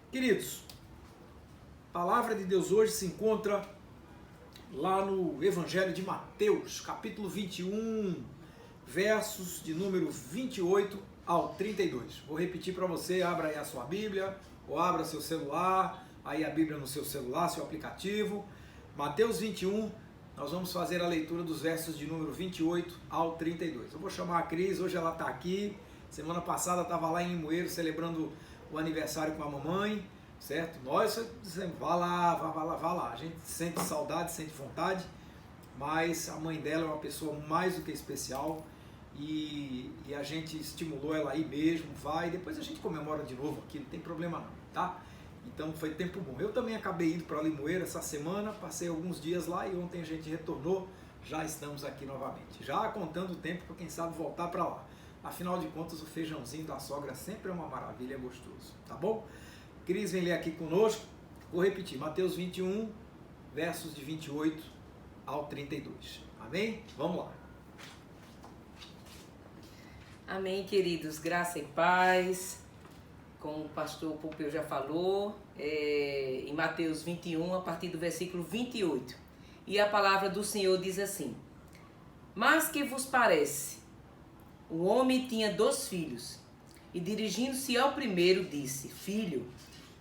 Queridos, a palavra de Deus hoje se encontra lá no Evangelho de Mateus, capítulo 21, versos de número 28 ao 32. Vou repetir para você, abra aí a sua Bíblia, ou abra seu celular, aí a Bíblia no seu celular, seu aplicativo. Mateus 21, nós vamos fazer a leitura dos versos de número 28 ao 32. Eu vou chamar a Cris, hoje ela está aqui. Semana passada estava lá em Limoeiro celebrando o aniversário com a mamãe, certo? Nós dizemos, vá lá. A gente sente saudade, sente vontade, mas a mãe dela é uma pessoa mais do que especial e a gente estimulou ela aí mesmo, vai, depois a gente comemora de novo aqui, não tem problema não, tá? Então foi tempo bom. Eu também acabei indo para Limoeiro essa semana, passei alguns dias lá e ontem a gente retornou, já estamos aqui novamente. Já contando o tempo para quem sabe voltar para lá. Afinal de contas, o feijãozinho da sogra sempre é uma maravilha, é gostoso, tá bom? Cris vem ler aqui conosco, vou repetir, Mateus 21, versos de 28 ao 32. Amém? Vamos lá. Amém, queridos, graça e paz. Como o pastor Pompeu já falou, em Mateus 21, a partir do versículo 28. E a palavra do Senhor diz assim: Mas que vos parece? O homem tinha 2 filhos, e dirigindo-se ao primeiro, disse: Filho,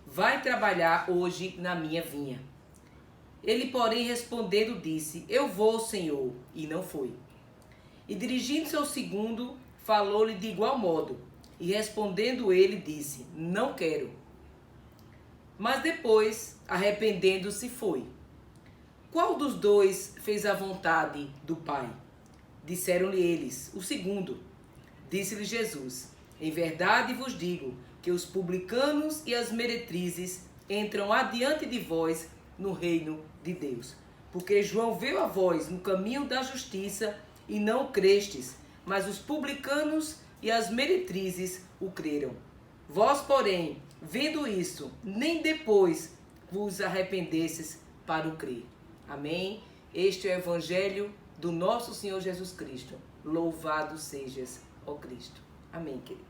vai trabalhar hoje na minha vinha. Ele, porém, respondendo, disse: Eu vou, Senhor, e não foi. E dirigindo-se ao segundo, falou-lhe de igual modo, e respondendo ele, disse: Não quero. Mas depois, arrependendo-se, foi. Qual dos 2 fez a vontade do Pai? Disseram-lhe eles: O segundo. Disse-lhe Jesus: Em verdade vos digo que os publicanos e as meretrizes entram adiante de vós no reino de Deus. Porque João veio a vós no caminho da justiça e não crestes, mas os publicanos e as meretrizes o creram. Vós, porém, vendo isso, nem depois vos arrependestes para o crer. Amém? Este é o Evangelho do nosso Senhor Jesus Cristo. Louvado sejas, ó Cristo. Amém, queridos.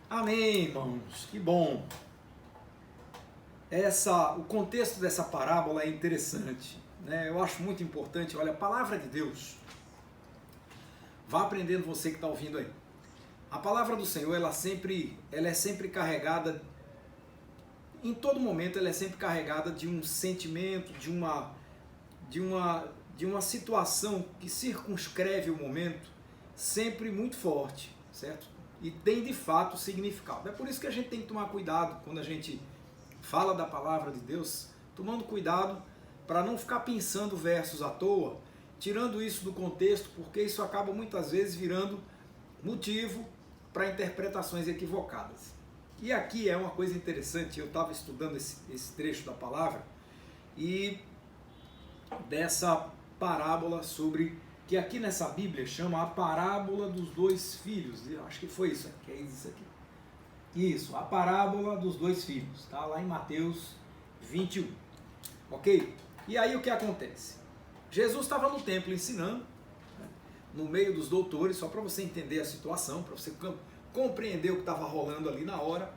Amém, irmãos, que bom. O contexto dessa parábola é interessante, né? Eu acho muito importante. Olha, a palavra de Deus, vá aprendendo você que está ouvindo aí. A palavra do Senhor, ela é sempre carregada, em todo momento, ela é sempre carregada de um sentimento, de uma situação que circunscreve o momento, sempre muito forte, certo? E tem de fato significado. É por isso que a gente tem que tomar cuidado quando a gente fala da palavra de Deus, tomando cuidado para não ficar pensando versos à toa, tirando isso do contexto, porque isso acaba muitas vezes virando motivo para interpretações equivocadas. E aqui é uma coisa interessante, eu estava estudando esse trecho da palavra e dessa parábola sobre, que aqui nessa Bíblia chama a parábola dos 2 filhos, eu acho que foi isso, que é isso aqui. Isso, a parábola dos 2 filhos, tá lá em Mateus 21, ok? E aí o que acontece? Jesus estava no templo ensinando, né, no meio dos doutores, só para você entender a situação, para você compreender o que estava rolando ali na hora.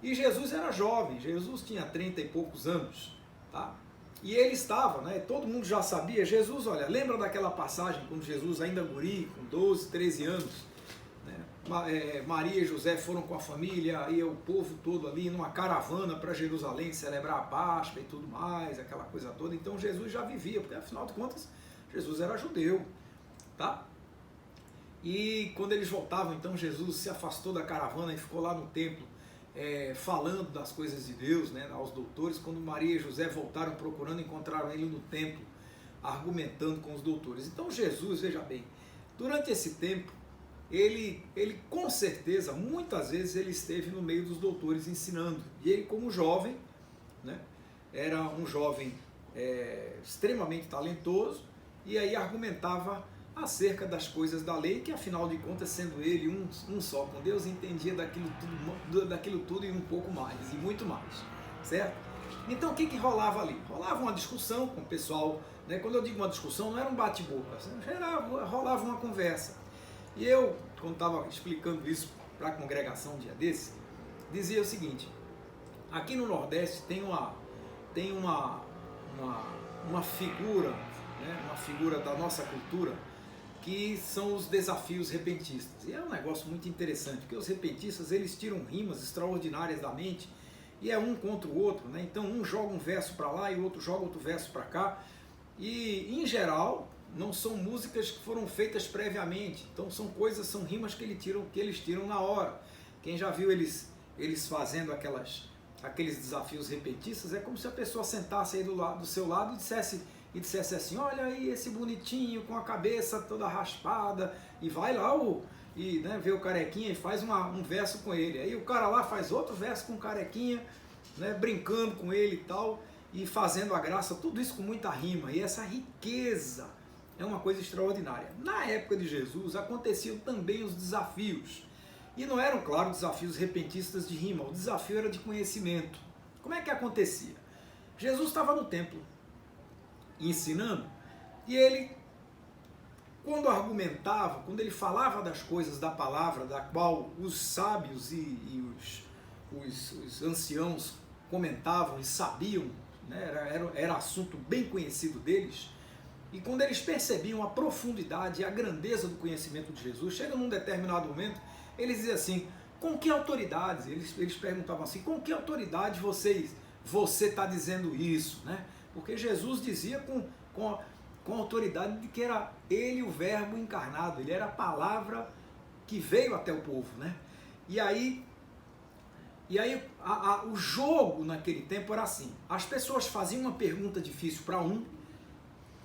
E Jesus era jovem, Jesus tinha 30 e poucos anos, tá? E ele estava, né? Todo mundo já sabia. Jesus, olha, lembra daquela passagem quando Jesus ainda guri, com 12, 13 anos, né? Maria e José foram com a família e o povo todo ali numa caravana para Jerusalém celebrar a Páscoa e tudo mais, aquela coisa toda. Então Jesus já vivia, porque afinal de contas Jesus era judeu, tá? E quando eles voltavam, então Jesus se afastou da caravana e ficou lá no templo, falando das coisas de Deus, né, aos doutores. Quando Maria e José voltaram procurando, encontraram ele no templo, argumentando com os doutores. Então Jesus, veja bem, durante esse tempo, ele com certeza, muitas vezes ele esteve no meio dos doutores ensinando. E ele, como jovem, né, era um jovem extremamente talentoso, e aí argumentava acerca das coisas da lei, que afinal de contas, sendo ele um só com Deus, entendia daquilo tudo e um pouco mais, e muito mais, certo? Então o que rolava ali? Rolava uma discussão com o pessoal, né? Quando eu digo uma discussão, não era um bate-boca, rolava uma conversa. E eu, quando estava explicando isso para a congregação um dia desse, dizia o seguinte: aqui no Nordeste tem uma figura, né? Uma figura da nossa cultura, que são os desafios repentistas. E é um negócio muito interessante, porque os repentistas, eles tiram rimas extraordinárias da mente, e é um contra o outro, né? Então um joga um verso para lá e o outro joga outro verso para cá, e em geral não são músicas que foram feitas previamente, então são rimas que eles tiram na hora. Quem já viu eles fazendo aqueles desafios repentistas, é como se a pessoa sentasse aí do seu lado e dissesse assim: olha aí esse bonitinho com a cabeça toda raspada, e vai lá né, vê o carequinha e faz um verso com ele. Aí o cara lá faz outro verso com o carequinha, né, brincando com ele e tal, e fazendo a graça, tudo isso com muita rima. E essa riqueza é uma coisa extraordinária. Na época de Jesus aconteciam também os desafios. E não eram, claro, desafios repentistas de rima, o desafio era de conhecimento. Como é que acontecia? Jesus estava no templo ensinando, e ele, quando argumentava, quando ele falava das coisas da palavra, da qual os sábios e os anciãos comentavam e sabiam, né, era assunto bem conhecido deles, e quando eles percebiam a profundidade e a grandeza do conhecimento de Jesus, chega num determinado momento, eles diziam assim: com que autoridade? Eles perguntavam assim: com que autoridade você está dizendo isso, né? Porque Jesus dizia com a autoridade de que era ele o verbo encarnado, ele era a palavra que veio até o povo, né? E aí o jogo naquele tempo era assim: as pessoas faziam uma pergunta difícil para um,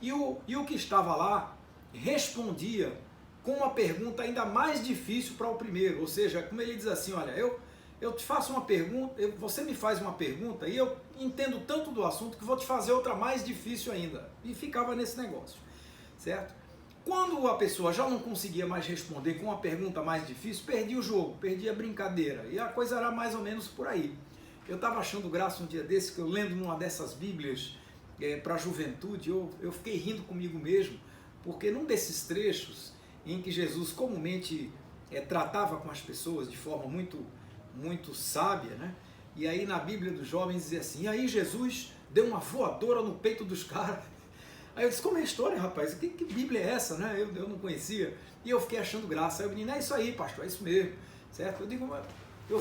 e o que estava lá respondia com uma pergunta ainda mais difícil para o primeiro. Ou seja, como ele diz assim: olha, eu te faço uma pergunta, você me faz uma pergunta e eu entendo tanto do assunto que vou te fazer outra mais difícil ainda. E ficava nesse negócio, certo? Quando a pessoa já não conseguia mais responder com uma pergunta mais difícil, perdia o jogo, perdia a brincadeira. E a coisa era mais ou menos por aí. Eu estava achando graça um dia desse, que eu lendo numa dessas bíblias para a juventude, eu fiquei rindo comigo mesmo, porque num desses trechos em que Jesus comumente tratava com as pessoas de forma muito sábia, né? E aí na Bíblia dos jovens dizia assim: e aí Jesus deu uma voadora no peito dos caras. Aí eu disse: como é a história, rapaz? Que Bíblia é essa, né? Eu não conhecia. E eu fiquei achando graça. Aí o menino: é isso aí, pastor, é isso mesmo, certo? Eu digo: eu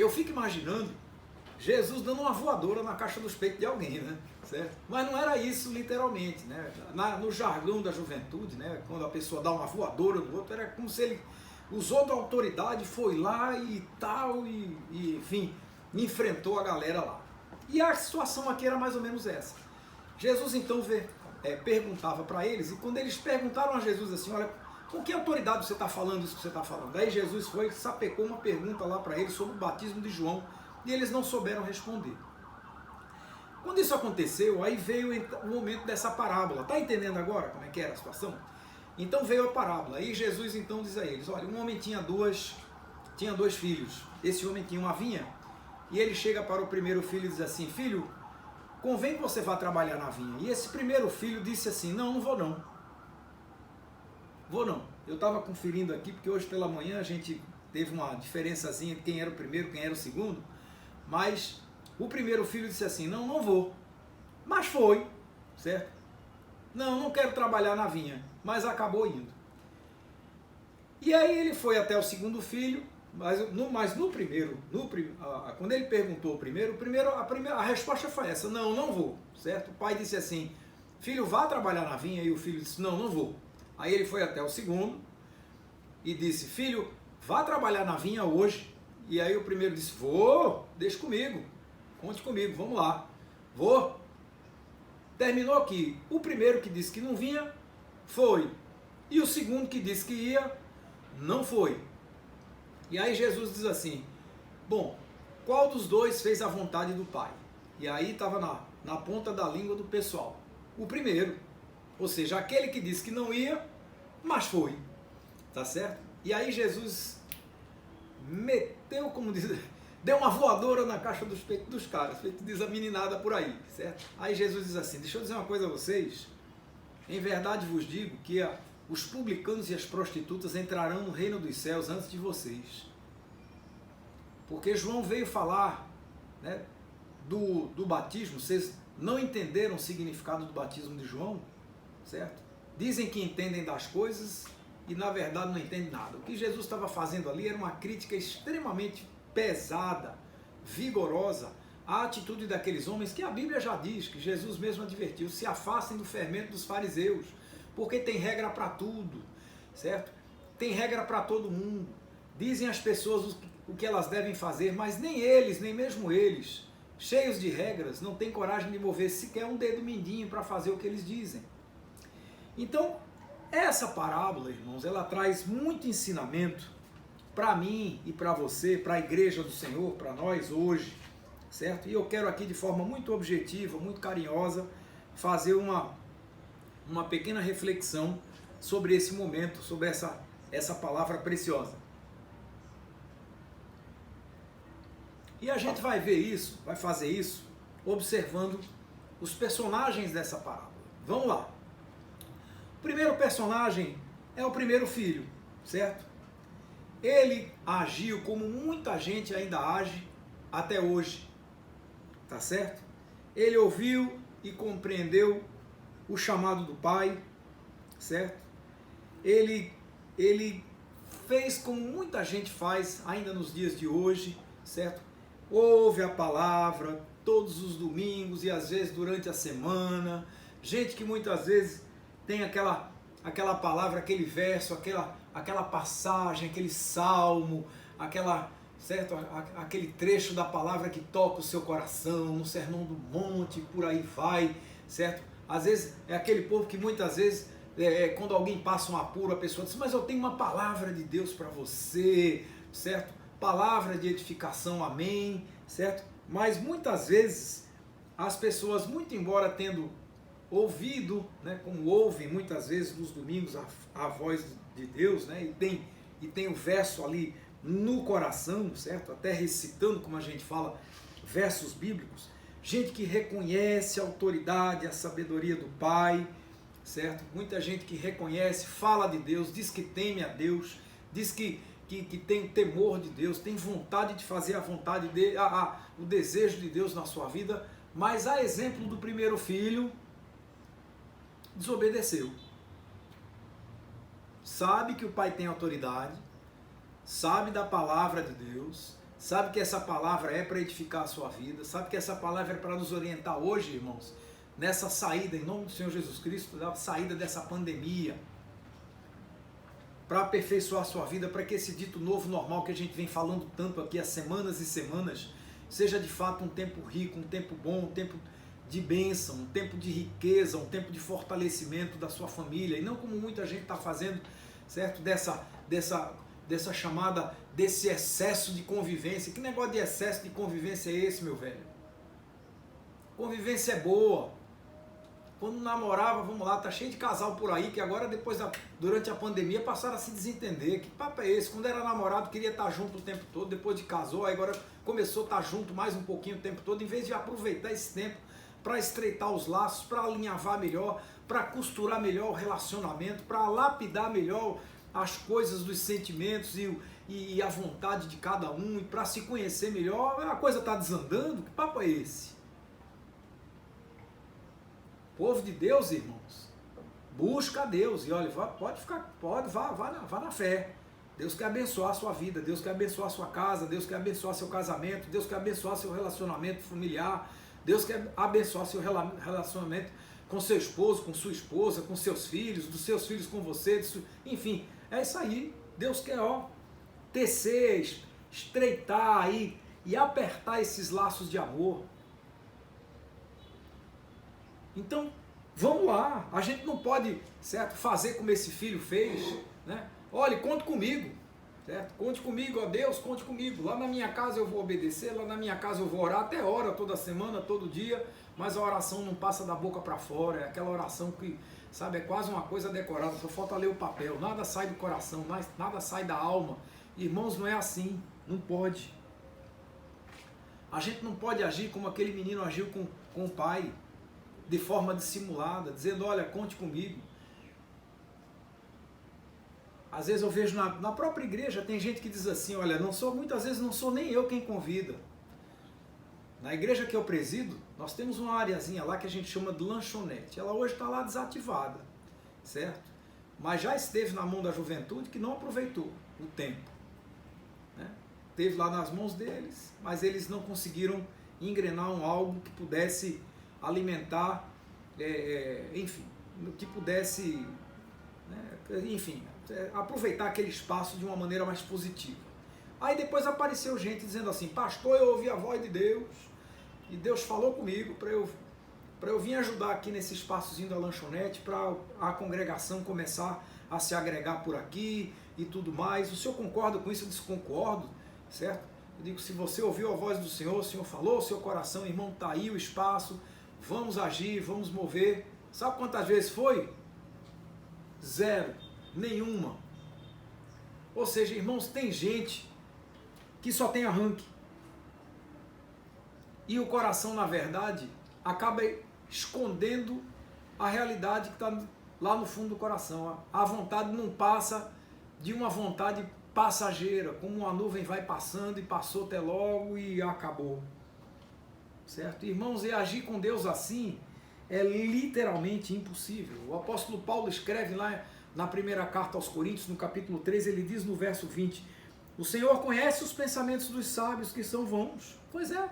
fico imaginando Jesus dando uma voadora na caixa dos peitos de alguém, né? Certo? Mas não era isso literalmente, né? No jargão da juventude, né? Quando a pessoa dá uma voadora no outro, era como se ele usou da autoridade, foi lá e tal, e enfim, enfrentou a galera lá. E a situação aqui era mais ou menos essa. Jesus então perguntava para eles, e quando eles perguntaram a Jesus assim: olha, com que autoridade você está falando isso que você está falando? Aí Jesus foi e sapecou uma pergunta lá para eles sobre o batismo de João, e eles não souberam responder. Quando isso aconteceu, aí veio o momento dessa parábola. Está entendendo agora como é que era a situação? Então veio a parábola. Aí Jesus então diz a eles: olha, um homem tinha dois filhos. Esse homem tinha uma vinha, e ele chega para o primeiro filho e diz assim: filho, convém que você vá trabalhar na vinha. E esse primeiro filho disse assim: não vou não. Vou não. Eu estava conferindo aqui, porque hoje pela manhã a gente teve uma diferençazinha de quem era o primeiro, quem era o segundo, mas o primeiro filho disse assim: não vou. Mas foi, certo? Não quero trabalhar na vinha, mas acabou indo. E aí ele foi até o segundo filho, mas no primeiro, quando ele perguntou o primeiro, a resposta foi essa: não vou, certo? O pai disse assim: filho, vá trabalhar na vinha, e o filho disse: não vou. Aí ele foi até o segundo e disse: filho, vá trabalhar na vinha hoje. E aí o primeiro disse: vou, deixa comigo, conte comigo, vamos lá, vou. Terminou aqui. O primeiro que disse que não vinha, foi. E o segundo que disse que ia, não foi. E aí Jesus diz assim: bom, qual dos dois fez a vontade do Pai? E aí estava na ponta da língua do pessoal: o primeiro. Ou seja, aquele que disse que não ia, mas foi. Tá certo? E aí Jesus meteu, como diz, deu uma voadora na caixa dos peitos dos caras, feito diz a meninada por aí, certo? Aí Jesus diz assim, deixa eu dizer uma coisa a vocês, em verdade vos digo que os publicanos e as prostitutas entrarão no reino dos céus antes de vocês. Porque João veio falar, né, do batismo, vocês não entenderam o significado do batismo de João, certo? Dizem que entendem das coisas e na verdade não entendem nada. O que Jesus estava fazendo ali era uma crítica extremamente pesada, vigorosa, à atitude daqueles homens que a Bíblia já diz, que Jesus mesmo advertiu, se afastem do fermento dos fariseus, porque tem regra para tudo, certo? Tem regra para todo mundo. Dizem às pessoas o que elas devem fazer, mas nem eles, nem mesmo eles, cheios de regras, não têm coragem de mover sequer um dedo mindinho para fazer o que eles dizem. Então, essa parábola, irmãos, ela traz muito ensinamento para mim e para você, para a igreja do Senhor, para nós hoje, certo? E eu quero aqui de forma muito objetiva, muito carinhosa, fazer uma pequena reflexão sobre esse momento, sobre essa palavra preciosa. E a gente vai ver isso, vai fazer isso, observando os personagens dessa parábola. Vamos lá. O primeiro personagem é o primeiro filho, certo? Ele agiu como muita gente ainda age até hoje, tá certo? Ele ouviu e compreendeu o chamado do pai, certo? Ele fez como muita gente faz ainda nos dias de hoje, certo? Ouve a palavra todos os domingos e às vezes durante a semana, gente que muitas vezes tem aquela palavra, aquele verso, aquela passagem, aquele salmo, certo? Aquele trecho da palavra que toca o seu coração, no Sermão do Monte, por aí vai, certo? Às vezes é aquele povo que muitas vezes, quando alguém passa um apuro, a pessoa diz, mas eu tenho uma palavra de Deus para você, certo? Palavra de edificação, amém, certo? Mas muitas vezes as pessoas, muito embora tendo ouvido, né, como ouvem muitas vezes nos domingos a voz de Deus, né, e tem o verso ali no coração, certo? Até recitando, como a gente fala, versos bíblicos, gente que reconhece a autoridade, a sabedoria do Pai, certo? Muita gente que reconhece, fala de Deus, diz que teme a Deus, diz que tem temor de Deus, tem vontade de fazer a vontade dele, o desejo de Deus na sua vida, mas a exemplo do primeiro filho, desobedeceu. Sabe que o pai tem autoridade, sabe da palavra de Deus, sabe que essa palavra é para edificar a sua vida, sabe que essa palavra é para nos orientar hoje, irmãos, nessa saída, em nome do Senhor Jesus Cristo, da saída dessa pandemia, para aperfeiçoar a sua vida, para que esse dito novo normal que a gente vem falando tanto aqui há semanas e semanas, seja de fato um tempo rico, um tempo bom, um tempo de bênção, um tempo de riqueza, um tempo de fortalecimento da sua família, e não como muita gente está fazendo, certo? Dessa chamada, desse excesso de convivência. Que negócio de excesso de convivência é esse, meu velho? Convivência é boa. Quando namorava, vamos lá, tá cheio de casal por aí, que agora durante a pandemia passaram a se desentender. Que papo é esse? Quando era namorado queria estar junto o tempo todo, depois de casou, aí agora começou a estar junto mais um pouquinho o tempo todo, em vez de aproveitar esse tempo para estreitar os laços, para alinhavar melhor, para costurar melhor o relacionamento, para lapidar melhor as coisas dos sentimentos e a vontade de cada um, e para se conhecer melhor. A coisa está desandando? Que papo é esse? Povo de Deus, irmãos, busca a Deus, e olha, vá na fé. Deus quer abençoar a sua vida, Deus quer abençoar a sua casa, Deus quer abençoar seu casamento, Deus quer abençoar seu relacionamento familiar, Deus quer abençoar seu relacionamento com seu esposo, com sua esposa, com seus filhos, dos seus filhos com você, enfim, é isso aí. Deus quer, tecer, estreitar aí e apertar esses laços de amor. Então, vamos lá, a gente não pode, certo, fazer como esse filho fez, né? Olha, conte comigo, certo? Conte comigo, ó Deus, conte comigo. Lá na minha casa eu vou obedecer, lá na minha casa eu vou orar, até ora toda semana, todo dia, mas a oração não passa da boca para fora, é aquela oração que, sabe, é quase uma coisa decorada, só falta ler o papel, nada sai do coração, nada sai da alma. Irmãos, não é assim, não pode. A gente não pode agir como aquele menino agiu com o pai, de forma dissimulada, dizendo, olha, conte comigo. Às vezes eu vejo na própria igreja, tem gente que diz assim, olha, muitas vezes não sou nem eu quem convida. Na igreja que eu presido, nós temos uma areazinha lá que a gente chama de lanchonete. Ela hoje está lá desativada, certo? Mas já esteve na mão da juventude que não aproveitou o tempo. Né? Esteve lá nas mãos deles, mas eles não conseguiram engrenar algo que pudesse alimentar, enfim, que pudesse, né, enfim, aproveitar aquele espaço de uma maneira mais positiva. Aí depois apareceu gente dizendo assim, pastor, eu ouvi a voz de Deus, e Deus falou comigo para eu vir ajudar aqui nesse espaçozinho da lanchonete, para a congregação começar a se agregar por aqui e tudo mais. O senhor concorda com isso? Eu disse, concordo, certo? Eu digo, se você ouviu a voz do Senhor, o Senhor falou, seu coração, irmão, está aí o espaço, vamos agir, vamos mover. Sabe quantas vezes foi? 0, nenhuma. Ou seja, irmãos, tem gente que só tem arranque. E o coração, na verdade, acaba escondendo a realidade que está lá no fundo do coração. A vontade não passa de uma vontade passageira, como uma nuvem vai passando e passou até logo e acabou. Certo? Irmãos, e agir com Deus assim é literalmente impossível. O apóstolo Paulo escreve lá na primeira carta aos Coríntios, no capítulo 3, ele diz no verso 20, o Senhor conhece os pensamentos dos sábios que são vãos. Pois é,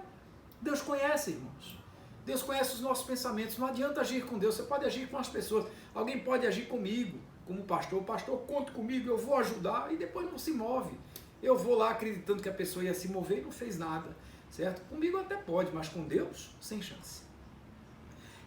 Deus conhece, irmãos. Deus conhece os nossos pensamentos. Não adianta agir com Deus, você pode agir com as pessoas. Alguém pode agir comigo, como pastor. Pastor, conte comigo, eu vou ajudar, e depois não se move. Eu vou lá acreditando que a pessoa ia se mover e não fez nada, certo? Comigo até pode, mas com Deus, sem chance.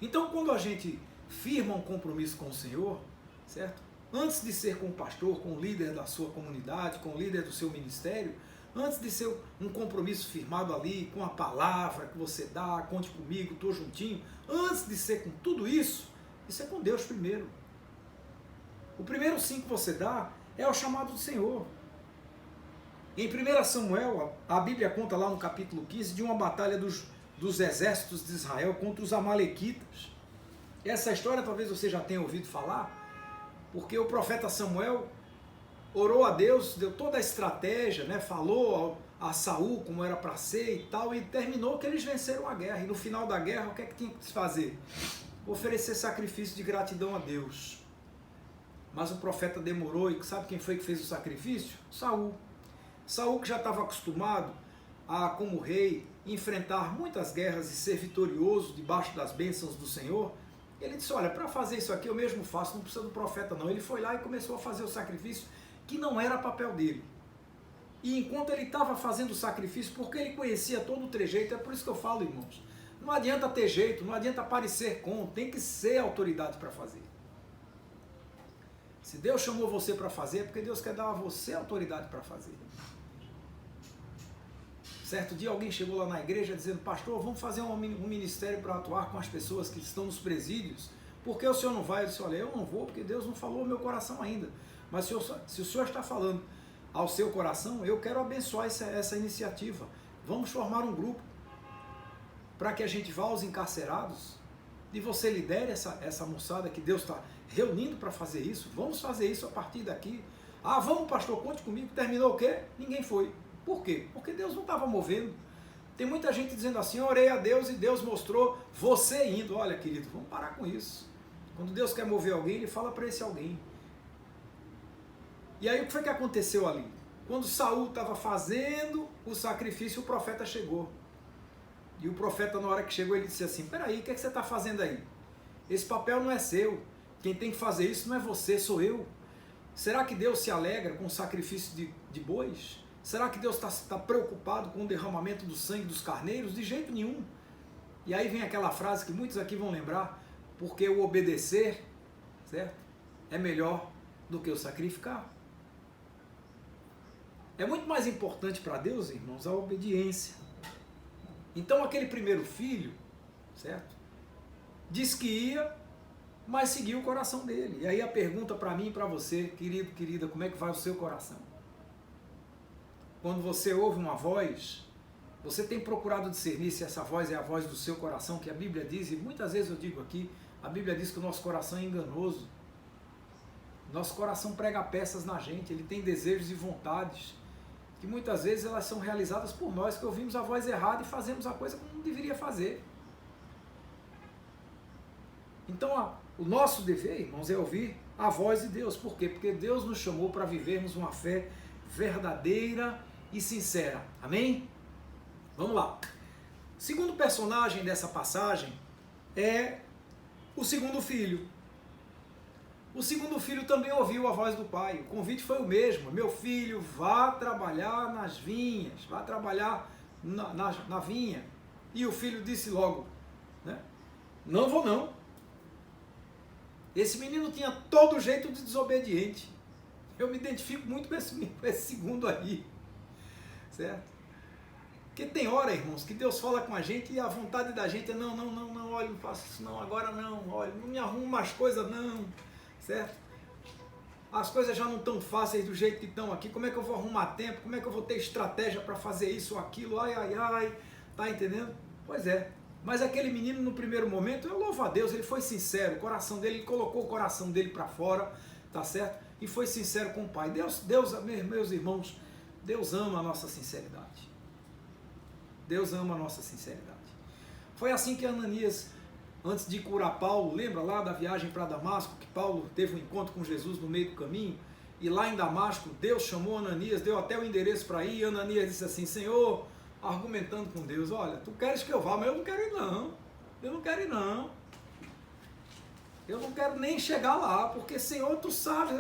Então, quando a gente firma um compromisso com o Senhor, certo? Antes de ser com o pastor, com o líder da sua comunidade, com o líder do seu ministério, antes de ser um compromisso firmado ali, com a palavra que você dá, conte comigo, estou juntinho, antes de ser com tudo isso, isso é com Deus primeiro. O primeiro sim que você dá é o chamado do Senhor. Em 1 Samuel, a Bíblia conta lá no capítulo 15 de uma batalha dos exércitos de Israel contra os amalequitas. Essa história talvez você já tenha ouvido falar, porque o profeta Samuel orou a Deus, deu toda a estratégia, né? Falou a Saul como era para ser e tal, e terminou que eles venceram a guerra. E no final da guerra, o que é que tinha que se fazer? Oferecer sacrifício de gratidão a Deus. Mas o profeta demorou, e sabe quem foi que fez o sacrifício? Saul. Saul, que já estava acostumado a, como rei, enfrentar muitas guerras e ser vitorioso debaixo das bênçãos do Senhor, ele disse, olha, para fazer isso aqui eu mesmo faço, não precisa do profeta não. Ele foi lá e começou a fazer o sacrifício que não era papel dele. E enquanto ele estava fazendo o sacrifício, porque ele conhecia todo o trejeito, é por isso que eu falo, irmãos, não adianta ter jeito, não adianta parecer com, tem que ser autoridade para fazer. Se Deus chamou você para fazer, é porque Deus quer dar a você autoridade para fazer. Certo dia alguém chegou lá na igreja dizendo, pastor, vamos fazer um ministério para atuar com as pessoas que estão nos presídios, porque o senhor não vai? Eu disse, olha, eu não vou, porque Deus não falou ao meu coração ainda. Mas se o senhor está falando ao seu coração, eu quero abençoar essa iniciativa. Vamos formar um grupo para que a gente vá aos encarcerados e você lidere essa moçada que Deus está reunindo para fazer isso. Vamos fazer isso a partir daqui. Ah, vamos, pastor, conte comigo. Terminou o quê? Ninguém foi. Por quê? Porque Deus não estava movendo. Tem muita gente dizendo assim, eu orei a Deus e Deus mostrou você indo. Olha, querido, vamos parar com isso. Quando Deus quer mover alguém, Ele fala para esse alguém. E aí o que foi que aconteceu ali? Quando Saul estava fazendo o sacrifício, o profeta chegou. E o profeta, na hora que chegou, ele disse assim, peraí, o que você está fazendo aí? Esse papel não é seu. Quem tem que fazer isso não é você, sou eu. Será que Deus se alegra com o sacrifício de bois? Será que Deus está preocupado com o derramamento do sangue dos carneiros? De jeito nenhum. E aí vem aquela frase que muitos aqui vão lembrar, porque o obedecer, certo, é melhor do que o sacrificar. É muito mais importante para Deus, irmãos, a obediência. Então aquele primeiro filho, certo, disse que ia, mas seguiu o coração dele. E aí a pergunta para mim e para você, querido, querida, como é que vai o seu coração? Quando você ouve uma voz Você tem procurado discernir se essa voz é a voz do seu coração, que a Bíblia diz, e muitas vezes eu digo aqui, a Bíblia diz que o nosso coração é enganoso. Nosso coração prega peças na gente, ele tem desejos e vontades, que muitas vezes elas são realizadas por nós, que ouvimos a voz errada e fazemos a coisa como não deveria fazer. Então, o nosso dever, irmãos, é ouvir a voz de Deus. Por quê? Porque Deus nos chamou para vivermos uma fé verdadeira e sincera. Amém? Vamos lá. O segundo personagem dessa passagem é o segundo filho. O segundo filho também ouviu a voz do pai. O convite foi o mesmo. Meu filho, vá trabalhar nas vinhas, vá trabalhar na vinha. E o filho disse logo, né? Não vou não. Esse menino tinha todo jeito de desobediente. Eu me identifico muito com esse segundo aí. Certo? Porque tem hora, irmãos, que Deus fala com a gente e a vontade da gente é não, olha, não faço isso não, agora não, olha, não me arrumo as coisas não, certo? As coisas já não estão fáceis do jeito que estão aqui, como é que eu vou arrumar tempo, como é que eu vou ter estratégia para fazer isso ou aquilo, ai, tá entendendo? Pois é, mas aquele menino no primeiro momento, eu louvo a Deus, ele foi sincero, o coração dele, ele colocou o coração dele para fora, tá certo? E foi sincero com o pai. Deus, meus irmãos, Deus ama a nossa sinceridade. Deus ama a nossa sinceridade. Foi assim que Ananias, antes de curar Paulo, lembra lá da viagem para Damasco, que Paulo teve um encontro com Jesus no meio do caminho, e lá em Damasco, Deus chamou Ananias, deu até o endereço para ir, e Ananias disse assim, Senhor, argumentando com Deus, olha, tu queres que eu vá, mas eu não quero ir não, eu não quero nem chegar lá, porque Senhor, tu sabe,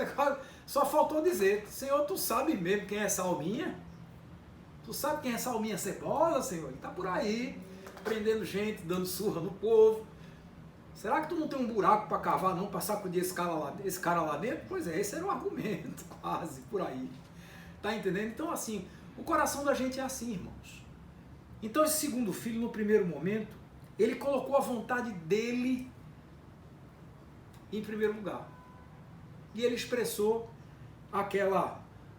só faltou dizer, Senhor, tu sabe mesmo quem é Salminha? Tu sabe quem é Salminha Cebola, Senhor? Ele está por aí, prendendo gente, dando surra no povo. Será que tu não tem um buraco para cavar, não, para sacudir esse cara lá dentro? Pois é, esse era o argumento, quase, por aí. Tá entendendo? Então, assim, o coração da gente é assim, irmãos. Então, esse segundo filho, no primeiro momento, ele colocou a vontade dele em primeiro lugar. E ele expressou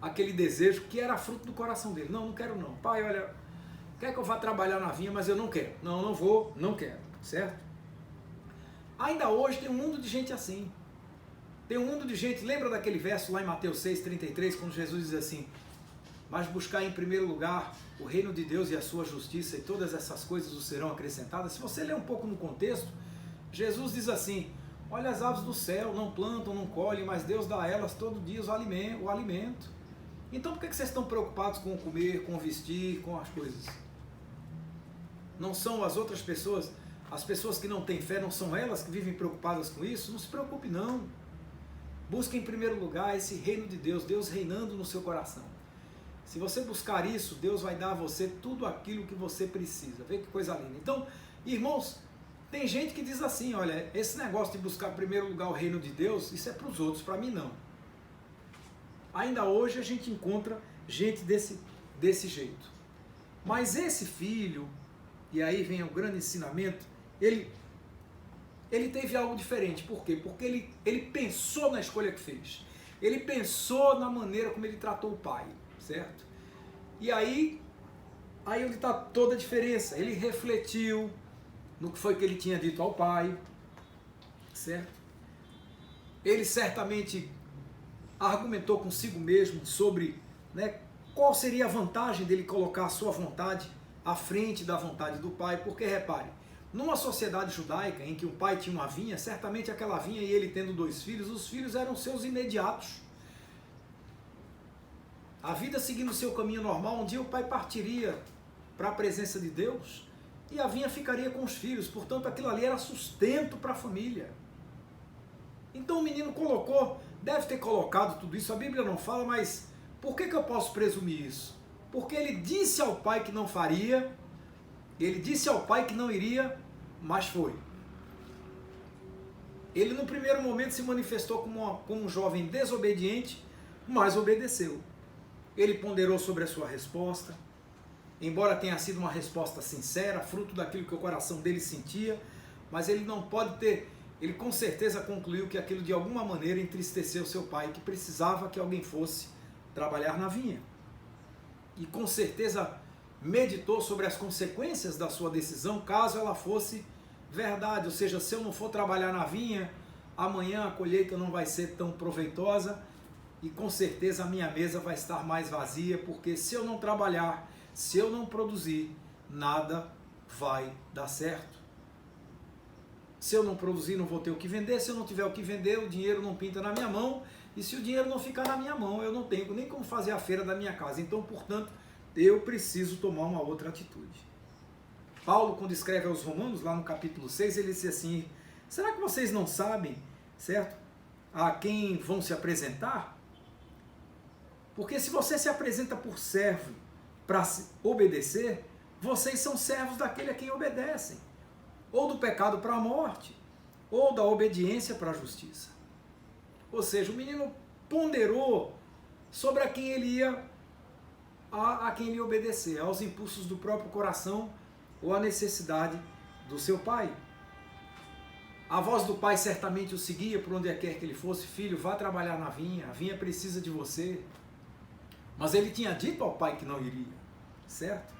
aquele desejo que era fruto do coração dele. Não quero não. Pai, olha, quer que eu vá trabalhar na vinha, mas eu não quero. Não vou, não quero. Certo? Ainda hoje tem um mundo de gente assim. Tem um mundo de gente, lembra daquele verso lá em Mateus 6,33, quando Jesus diz assim, mas buscar em primeiro lugar o reino de Deus e a sua justiça e todas essas coisas os serão acrescentadas. Se você ler um pouco no contexto, Jesus diz assim, olha as aves do céu, não plantam, não colhem, mas Deus dá a elas todo dia o alimento. Então por que vocês estão preocupados com o comer, com o vestir, com as coisas? Não são as outras pessoas, as pessoas que não têm fé, não são elas que vivem preocupadas com isso? Não se preocupe não. Busque em primeiro lugar esse reino de Deus, Deus reinando no seu coração. Se você buscar isso, Deus vai dar a você tudo aquilo que você precisa. Vê que coisa linda. Então, irmãos, tem gente que diz assim, olha, esse negócio de buscar em primeiro lugar o reino de Deus, isso é para os outros, para mim não. Ainda hoje a gente encontra gente desse jeito. Mas esse filho, e aí vem o grande ensinamento, ele teve algo diferente. Por quê? Porque ele pensou na escolha que fez. Ele pensou na maneira como ele tratou o pai, certo? E aí onde está toda a diferença. Ele refletiu no que foi que ele tinha dito ao pai, certo? Ele certamente argumentou consigo mesmo sobre, né, qual seria a vantagem dele colocar a sua vontade à frente da vontade do pai, porque repare, numa sociedade judaica em que o pai tinha uma vinha, certamente aquela vinha e ele tendo 2 filhos, os filhos eram seus imediatos. A vida seguindo o seu caminho normal, um dia o pai partiria para a presença de Deus e a vinha ficaria com os filhos, portanto aquilo ali era sustento para a família. Então o menino deve ter colocado tudo isso, a Bíblia não fala, mas por que eu posso presumir isso? Porque ele disse ao pai que não faria, ele disse ao pai que não iria, mas foi. Ele no primeiro momento se manifestou como um jovem desobediente, mas obedeceu. Ele ponderou sobre a sua resposta, embora tenha sido uma resposta sincera, fruto daquilo que o coração dele sentia, mas ele não pode ter, ele com certeza concluiu que aquilo de alguma maneira entristeceu seu pai, que precisava que alguém fosse trabalhar na vinha. E com certeza, meditou sobre as consequências da sua decisão caso ela fosse verdade. Ou seja, se eu não for trabalhar na vinha, amanhã a colheita não vai ser tão proveitosa e com certeza a minha mesa vai estar mais vazia, porque se eu não trabalhar, se eu não produzir, nada vai dar certo. Se eu não produzir, não vou ter o que vender. Se eu não tiver o que vender, o dinheiro não pinta na minha mão. E se o dinheiro não ficar na minha mão, eu não tenho nem como fazer a feira da minha casa. Então, portanto, eu preciso tomar uma outra atitude. Paulo, quando escreve aos Romanos, lá no capítulo 6, ele disse assim: será que vocês não sabem, certo, a quem vão se apresentar? Porque se você se apresenta por servo para obedecer, vocês são servos daquele a quem obedecem. Ou do pecado para a morte, ou da obediência para a justiça. Ou seja, o menino ponderou sobre a quem ele ia obedecer, aos impulsos do próprio coração ou à necessidade do seu pai. A voz do pai certamente o seguia por onde quer que ele fosse: filho, vá trabalhar na vinha, a vinha precisa de você. Mas ele tinha dito ao pai que não iria, certo?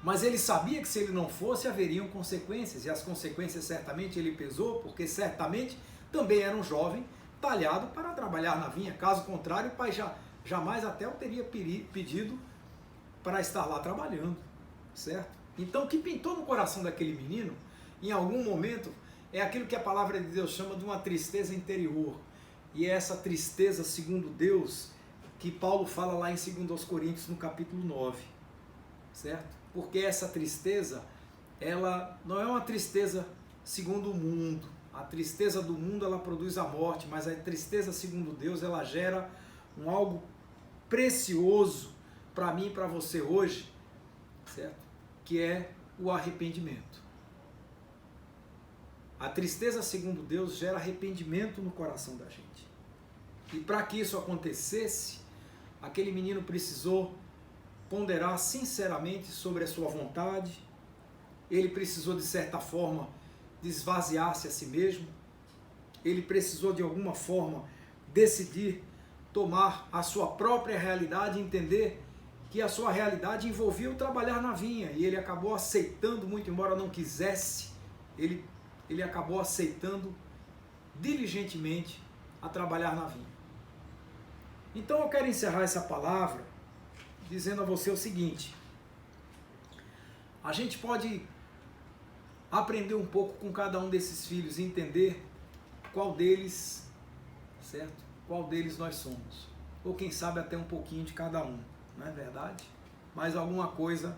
Mas ele sabia que se ele não fosse, haveriam consequências, e as consequências certamente ele pesou, porque certamente também era um jovem talhado para trabalhar na vinha. Caso contrário, o pai jamais até o teria pedido para estar lá trabalhando, certo? Então, o que pintou no coração daquele menino, em algum momento, é aquilo que a palavra de Deus chama de uma tristeza interior. E é essa tristeza, segundo Deus, que Paulo fala lá em 2 Coríntios, no capítulo 9, certo? Porque essa tristeza, ela não é uma tristeza segundo o mundo. A tristeza do mundo, ela produz a morte, mas a tristeza segundo Deus, ela gera algo precioso para mim e para você hoje, certo? Que é o arrependimento. A tristeza segundo Deus gera arrependimento no coração da gente. E para que isso acontecesse, aquele menino precisou ponderar sinceramente sobre a sua vontade. Ele precisou, de certa forma, esvaziar-se a si mesmo. Ele precisou, de alguma forma, decidir tomar a sua própria realidade e entender que a sua realidade envolvia o trabalhar na vinha. E ele acabou aceitando, muito embora não quisesse, ele acabou aceitando diligentemente a trabalhar na vinha. Então eu quero encerrar essa palavra dizendo a você o seguinte: a gente pode aprender um pouco com cada um desses filhos e entender qual deles, certo? Qual deles nós somos. Ou quem sabe até um pouquinho de cada um, não é verdade? Mas alguma coisa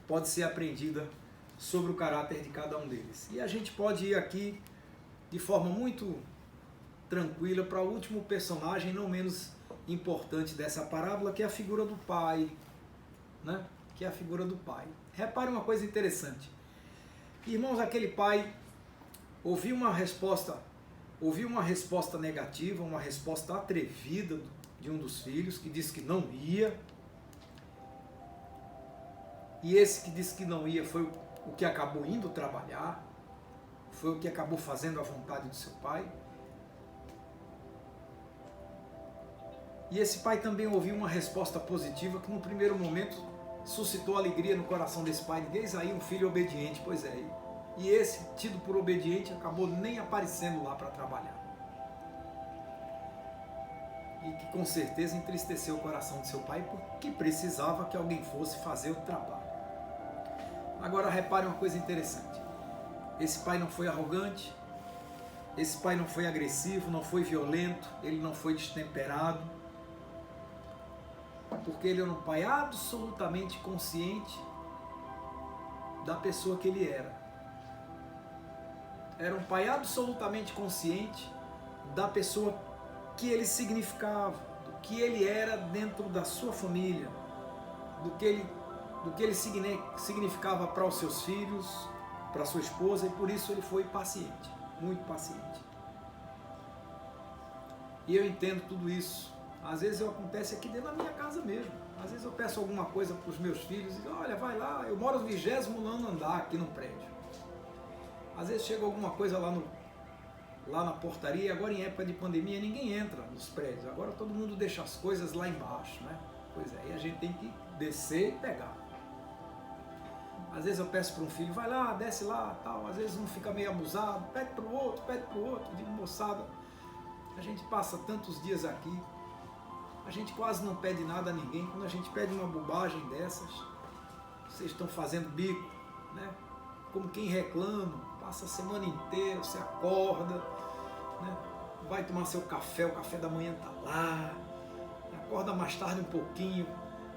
pode ser aprendida sobre o caráter de cada um deles. E a gente pode ir aqui de forma muito tranquila para o último personagem, não menos importante dessa parábola, que é a figura do pai, né? Que é a figura do pai. Repare uma coisa interessante. Irmãos, aquele pai ouviu uma resposta negativa, uma resposta atrevida de um dos filhos, que disse que não ia. E esse que disse que não ia foi o que acabou indo trabalhar, foi o que acabou fazendo a vontade do seu pai. E esse pai também ouviu uma resposta positiva que no primeiro momento suscitou alegria no coração desse pai. Eis aí um filho obediente, pois é. E esse, tido por obediente, acabou nem aparecendo lá para trabalhar. E que com certeza entristeceu o coração de seu pai, porque precisava que alguém fosse fazer o trabalho. Agora repare uma coisa interessante. Esse pai não foi arrogante, esse pai não foi agressivo, não foi violento, ele não foi destemperado, porque ele era um pai absolutamente consciente da pessoa que ele era. Era um pai absolutamente consciente da pessoa que ele significava, do que ele era dentro da sua família, do que ele significava para os seus filhos, para sua esposa, e por isso ele foi paciente, muito paciente. E eu entendo tudo isso. Às vezes acontece aqui dentro da minha casa mesmo. Às vezes eu peço alguma coisa para os meus filhos e digo: olha, vai lá, eu moro no 20º andar aqui no prédio. Às vezes chega alguma coisa lá na portaria, agora em época de pandemia ninguém entra nos prédios, agora todo mundo deixa as coisas lá embaixo, né? Pois é, e a gente tem que descer e pegar. Às vezes eu peço para um filho, vai lá, desce lá, tal. Às vezes um fica meio abusado, pede para o outro. Eu digo, moçada, a gente passa tantos dias aqui, a gente quase não pede nada a ninguém. Quando a gente pede uma bobagem dessas, vocês estão fazendo bico, né? Como quem reclama, passa a semana inteira, você acorda, né? Vai tomar seu café, o café da manhã está lá, acorda mais tarde um pouquinho,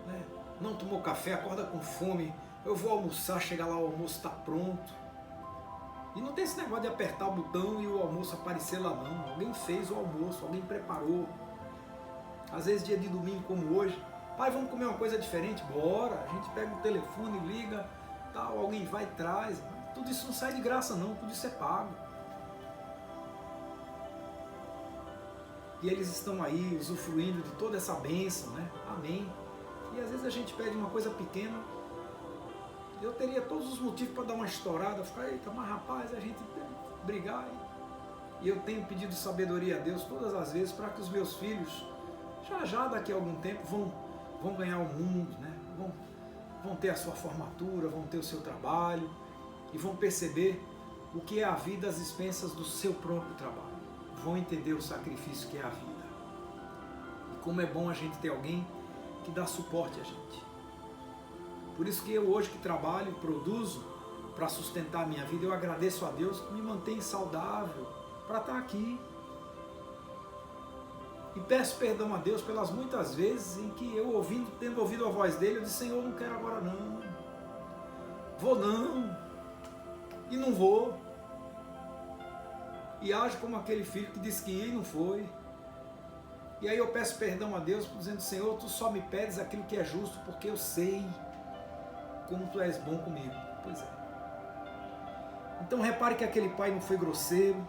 né? Não tomou café, acorda com fome, eu vou almoçar, chega lá, o almoço está pronto. E não tem esse negócio de apertar o botão e o almoço aparecer lá não. Alguém fez o almoço, alguém preparou. Às vezes dia de domingo como hoje, pai, vamos comer uma coisa diferente? Bora, a gente pega o telefone, liga, tal, alguém vai e traz. Tudo isso não sai de graça não, tudo isso é pago. E eles estão aí usufruindo de toda essa bênção, né? Amém. E às vezes a gente pede uma coisa pequena, eu teria todos os motivos para dar uma estourada, ficar, eita, mas rapaz, a gente brigar. E eu tenho pedido sabedoria a Deus todas as vezes para que os meus filhos, já daqui a algum tempo, vão ganhar o mundo, né? Vão ter a sua formatura, vão ter o seu trabalho e vão perceber o que é a vida às expensas do seu próprio trabalho. Vão entender o sacrifício que é a vida. E como é bom a gente ter alguém que dá suporte a gente. Por isso que eu hoje que trabalho, produzo para sustentar a minha vida, eu agradeço a Deus que me mantém saudável para estar aqui. E peço perdão a Deus pelas muitas vezes em que eu tendo ouvido a voz dele, eu disse, Senhor, não quero agora não. Vou não. E não vou. E age como aquele filho que disse que ia e não foi. E aí eu peço perdão a Deus, dizendo, Senhor, tu só me pedes aquilo que é justo, porque eu sei como tu és bom comigo. Pois é. Então repare que aquele pai não foi grosseiro,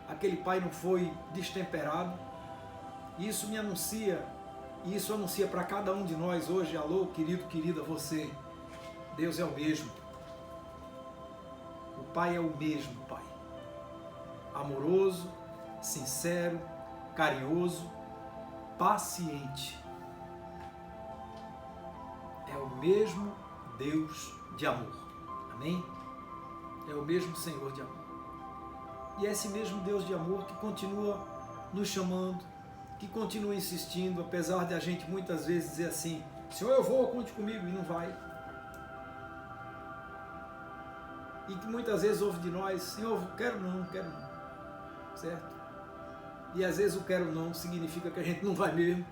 aquele pai não foi destemperado. E isso me anuncia, e isso anuncia para cada um de nós hoje, alô, querido, querida, você, Deus é o mesmo. O Pai é o mesmo Pai. Amoroso, sincero, carinhoso, paciente. É o mesmo Deus de amor. Amém? É o mesmo Senhor de amor. E é esse mesmo Deus de amor que continua nos chamando, que continua insistindo, apesar de a gente muitas vezes dizer assim, Senhor, eu vou, conte comigo, e não vai. E que muitas vezes ouve de nós, Senhor, quero não, certo? E às vezes o quero não significa que a gente não vai mesmo.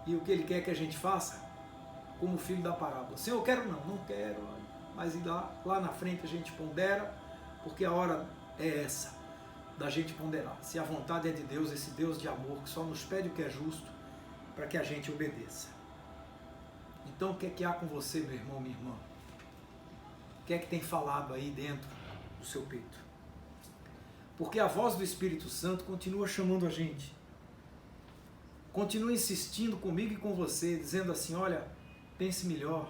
E o que Ele quer que a gente faça, como o filho da parábola, Senhor, eu quero não quero, mas lá na frente a gente pondera, porque a hora é essa, da gente ponderar. Se a vontade é de Deus, esse Deus de amor, que só nos pede o que é justo, para que a gente obedeça. Então o que é que há com você, meu irmão, minha irmã? O que é que tem falado aí dentro do seu peito? Porque a voz do Espírito Santo continua chamando a gente. Continua insistindo comigo e com você, dizendo assim, olha, pense melhor.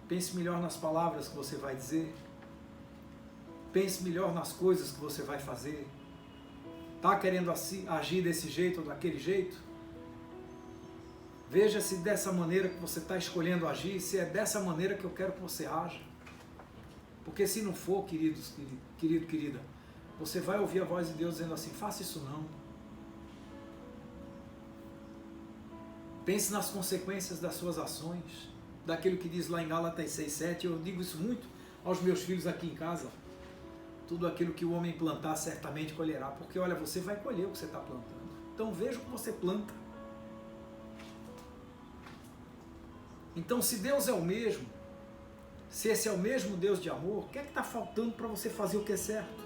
Pense melhor nas palavras que você vai dizer. Pense melhor nas coisas que você vai fazer. Está querendo agir desse jeito ou daquele jeito? Veja se dessa maneira que você está escolhendo agir, se é dessa maneira que eu quero que você haja. Porque se não for, querido, querida, você vai ouvir a voz de Deus dizendo assim, faça isso não. Pense nas consequências das suas ações, daquilo que diz lá em Gálatas 6:7, eu digo isso muito aos meus filhos aqui em casa. Tudo aquilo que o homem plantar certamente colherá, porque olha, você vai colher o que você está plantando. Então veja o que você planta. Então se Deus é o mesmo, se esse é o mesmo Deus de amor, o que é que está faltando para você fazer o que é certo?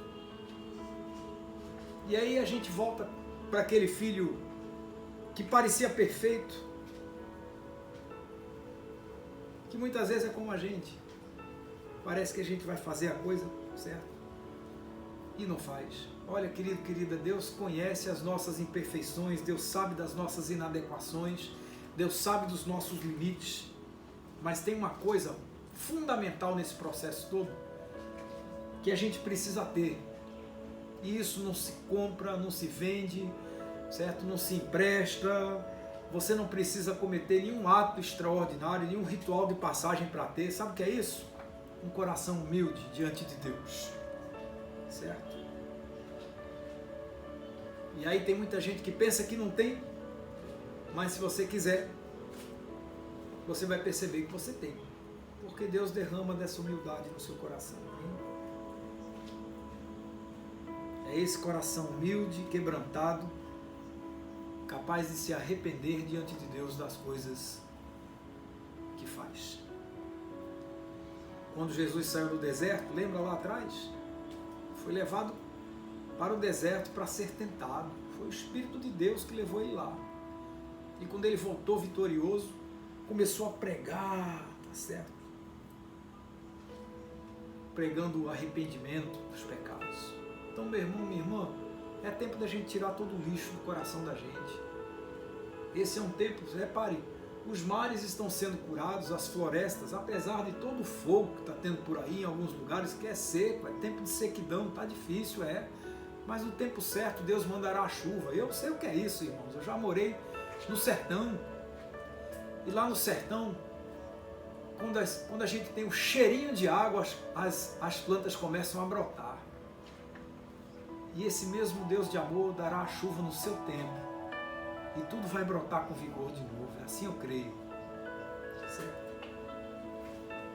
E aí a gente volta para aquele filho que parecia perfeito, que muitas vezes é como a gente. Parece que a gente vai fazer a coisa certa e não faz. Olha, querido, querida, Deus conhece as nossas imperfeições, Deus sabe das nossas inadequações, Deus sabe dos nossos limites, mas tem uma coisa fundamental nesse processo todo que a gente precisa ter, e isso não se compra, não se vende, certo? Não se empresta, Você não precisa cometer nenhum ato extraordinário, nenhum ritual de passagem para ter. Sabe o que é isso? Um coração humilde diante de Deus. Certo? E aí tem muita gente que pensa que não tem, mas se você quiser, você vai perceber que você tem. Porque Deus derrama dessa humildade no seu coração. É esse coração humilde, quebrantado, capaz de se arrepender diante de Deus das coisas que faz. Quando Jesus saiu do deserto, lembra lá atrás? Foi levado para o deserto para ser tentado. Foi o Espírito de Deus que levou ele lá. E quando ele voltou vitorioso, começou a pregar, tá certo? Pregando o arrependimento dos pecados. Então, meu irmão, minha irmã, é tempo da gente tirar todo o lixo do coração da gente. Esse é um tempo, repare, os mares estão sendo curados, as florestas, apesar de todo o fogo que está tendo por aí em alguns lugares, que é seco, é tempo de sequidão, está difícil, mas no tempo certo Deus mandará a chuva. Eu sei o que é isso, irmãos, eu já morei no sertão, e lá no sertão, quando a gente tem um cheirinho de água, as plantas começam a brotar. E esse mesmo Deus de amor dará a chuva no seu tempo. E tudo vai brotar com vigor de novo. Assim eu creio. Certo?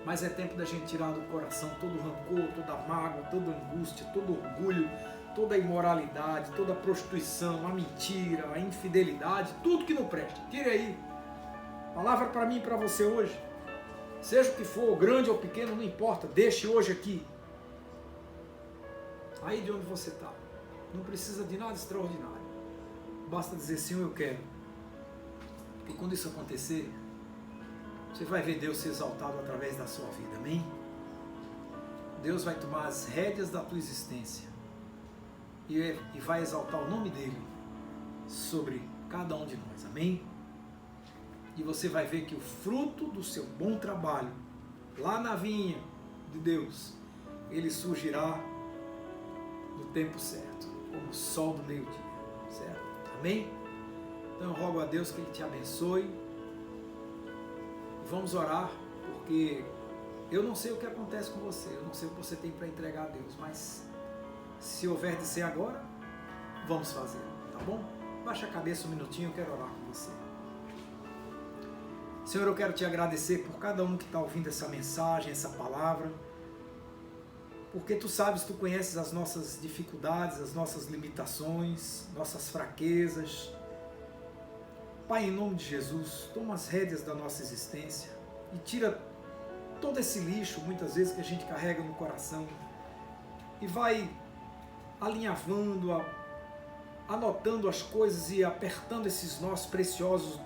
Mas é tempo da gente tirar do coração todo o rancor, toda a mágoa, toda a angústia, todo o orgulho, toda a imoralidade, toda a prostituição, a mentira, a infidelidade, tudo que não presta. Tire aí. Palavra para mim e para você hoje. Seja o que for, grande ou pequeno, não importa. Deixe hoje aqui. Aí de onde você está. Não precisa de nada extraordinário. Basta dizer, Senhor, eu quero. E quando isso acontecer, você vai ver Deus ser exaltado através da sua vida. Amém? Deus vai tomar as rédeas da tua existência e vai exaltar o nome dele sobre cada um de nós. Amém? E você vai ver que o fruto do seu bom trabalho, lá na vinha de Deus, ele surgirá no tempo certo, como o sol do meio-dia, certo? Amém? Então eu rogo a Deus que Ele te abençoe. E vamos orar, porque eu não sei o que acontece com você, eu não sei o que você tem para entregar a Deus, mas se houver de ser agora, vamos fazer, tá bom? Baixa a cabeça um minutinho, eu quero orar com você. Senhor, eu quero te agradecer por cada um que está ouvindo essa mensagem, essa palavra, porque tu sabes, tu conheces as nossas dificuldades, as nossas limitações, nossas fraquezas. Pai, em nome de Jesus, toma as rédeas da nossa existência e tira todo esse lixo, muitas vezes, que a gente carrega no coração e vai alinhavando, anotando as coisas e apertando esses nós preciosos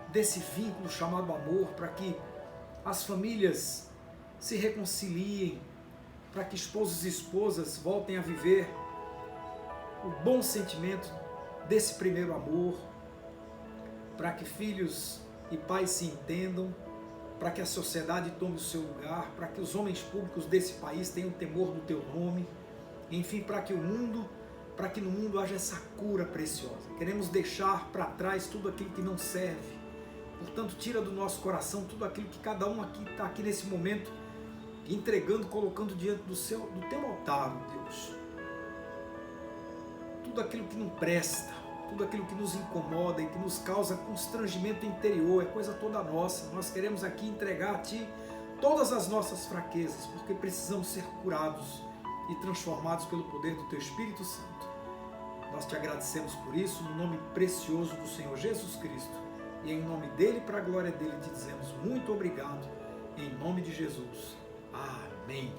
desse vínculo chamado amor, para que as famílias se reconciliem, para que esposos e esposas voltem a viver o bom sentimento desse primeiro amor, para que filhos e pais se entendam, para que a sociedade tome o seu lugar, para que os homens públicos desse país tenham temor do teu nome, enfim, para que no mundo haja essa cura preciosa. Queremos deixar para trás tudo aquilo que não serve. Portanto, tira do nosso coração tudo aquilo que cada um aqui está aqui nesse momento entregando, colocando diante do teu altar, Deus. Tudo aquilo que não presta, tudo aquilo que nos incomoda e que nos causa constrangimento interior, é coisa toda nossa. Nós queremos aqui entregar a Ti todas as nossas fraquezas, porque precisamos ser curados e transformados pelo poder do Teu Espírito Santo. Nós Te agradecemos por isso, no nome precioso do Senhor Jesus Cristo. E em nome dEle, para a glória dEle, Te dizemos muito obrigado, em nome de Jesus. Amém.